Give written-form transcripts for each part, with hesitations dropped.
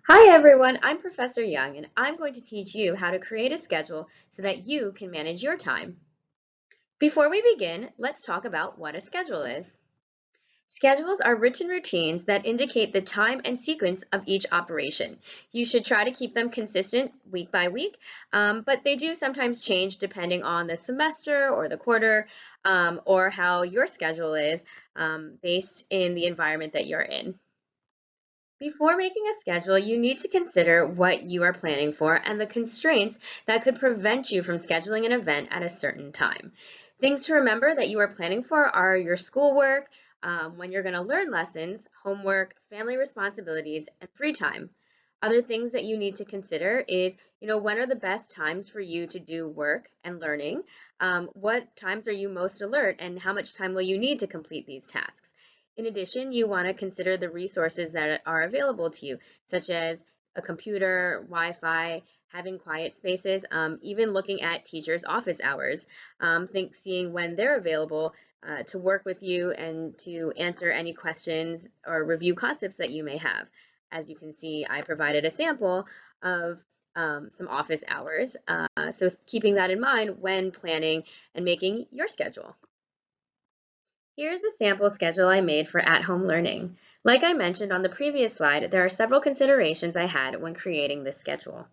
Hi everyone, I'm Professor Young and I'm going to teach you how to create a schedule so that you can manage your time. Before we begin, let's talk about what a schedule is. Schedules are written routines that indicate the time and sequence of each operation. You should try to keep them consistent week by week, but they do sometimes change depending on the semester or the quarter or how your schedule is based in the environment that you're in. Before making a schedule, you need to consider what you are planning for and the constraints that could prevent you from scheduling an event at a certain time. Things to remember that you are planning for are your schoolwork, when you're going to learn lessons, homework, family responsibilities, and free time. Other things that you need to consider is, when are the best times for you to do work and learning? What times are you most alert and how much time will you need to complete these tasks? In addition, you want to consider the resources that are available to you, such as a computer, Wi-Fi, having quiet spaces, even looking at teachers' office hours. Seeing when they're available to work with you and to answer any questions or review concepts that you may have. As you can see, I provided a sample of some office hours. So keeping that in mind when planning and making your schedule. Here's a sample schedule I made for at-home learning. Like I mentioned on the previous slide, there are several considerations I had when creating this schedule.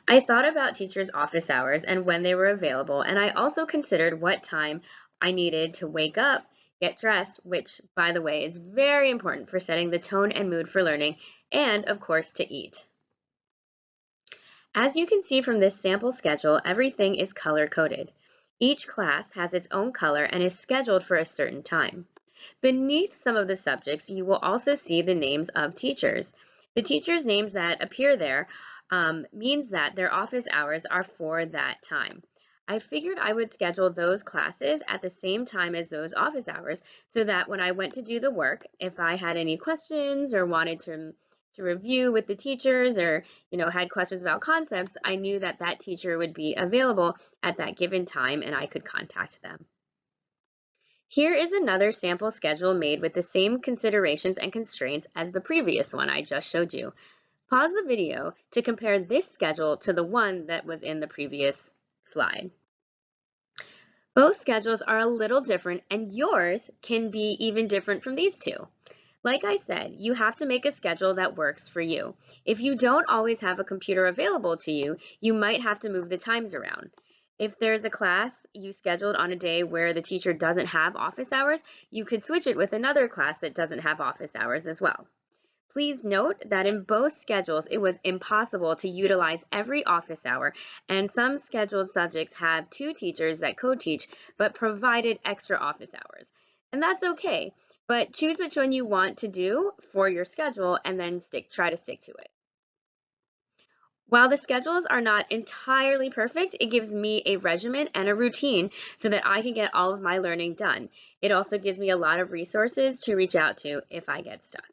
I thought about teachers' office hours and when they were available, and I also considered what time I needed to wake up, get dressed, which, by the way, is very important for setting the tone and mood for learning, and, of course, to eat. As you can see from this sample schedule, everything is color-coded. Each class has its own color and is scheduled for a certain time. Beneath some of the subjects, you will also see the names of teachers. The teachers' names that appear there means that their office hours are for that time. I figured I would schedule those classes at the same time as those office hours so that when I went to do the work, if I had any questions or wanted to review with the teachers or had questions about concepts, I knew that that teacher would be available at that given time and I could contact them. Here is another sample schedule made with the same considerations and constraints as the previous one I just showed you. Pause the video to compare this schedule to the one that was in the previous slide. Both schedules are a little different and yours can be even different from these two. Like I said, you have to make a schedule that works for you. If you don't always have a computer available to you, you might have to move the times around. If there's a class you scheduled on a day where the teacher doesn't have office hours, you could switch it with another class that doesn't have office hours as well. Please note that in both schedules, it was impossible to utilize every office hour, and some scheduled subjects have two teachers that co-teach but provided extra office hours. And that's okay, but choose which one you want to do for your schedule and then try to stick to it. While the schedules are not entirely perfect, it gives me a regimen and a routine so that I can get all of my learning done. It also gives me a lot of resources to reach out to if I get stuck.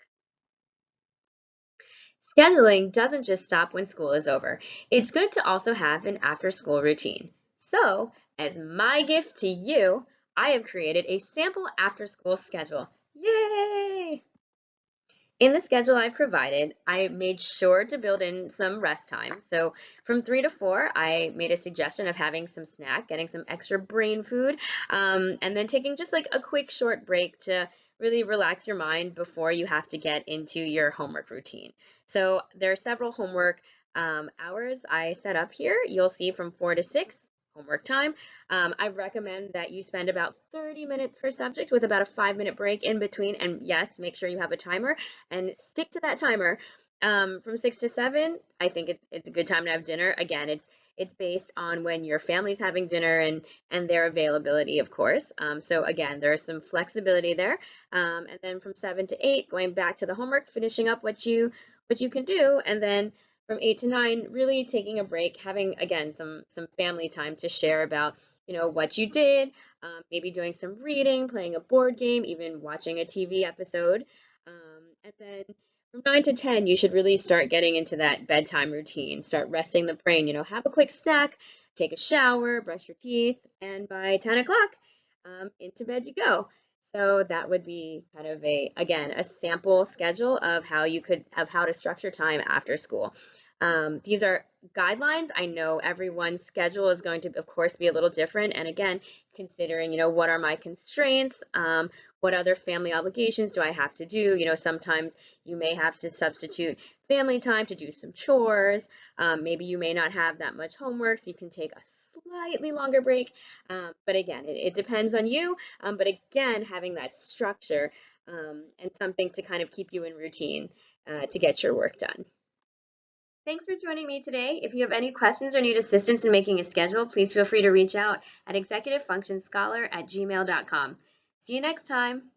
Scheduling doesn't just stop when school is over. It's good to also have an after-school routine. So, as my gift to you, I have created a sample after-school schedule. Yay! In the schedule I provided, I made sure to build in some rest time. So from 3 to 4, I made a suggestion of having some snack, getting some extra brain food, and then taking just like a quick short break to really relax your mind before you have to get into your homework routine. So there are several homework hours I set up here. You'll see from 4 to 6 homework time. I recommend that you spend about 30 minutes per subject with about a 5-minute break in between. And yes, make sure you have a timer and stick to that timer. From 6 to 7, I think it's a good time to have dinner. Again, it's based on when your family's having dinner and their availability, of course. So again, there's some flexibility there. And then from 7 to 8, going back to the homework, finishing up what you can do, and then from 8 to 9, really taking a break, having again some family time to share about what you did, maybe doing some reading, playing a board game, even watching a TV episode. And then from 9 to 10, you should really start getting into that bedtime routine. Start resting the brain, have a quick snack, take a shower, brush your teeth, and by 10 o'clock, into bed you go. So that would be kind of again, a sample schedule of how to structure time after school. These are guidelines. I know everyone's schedule is going to, of course, be a little different. And again, considering, what are my constraints? What other family obligations do I have to do? Sometimes you may have to substitute family time to do some chores. Maybe you may not have that much homework, so you can take a slightly longer break. But again, it depends on you. But again, having that structure and something to kind of keep you in routine to get your work done. Thanks for joining me today. If you have any questions or need assistance in making a schedule, please feel free to reach out at executivefunctionscholar@gmail.com. See you next time.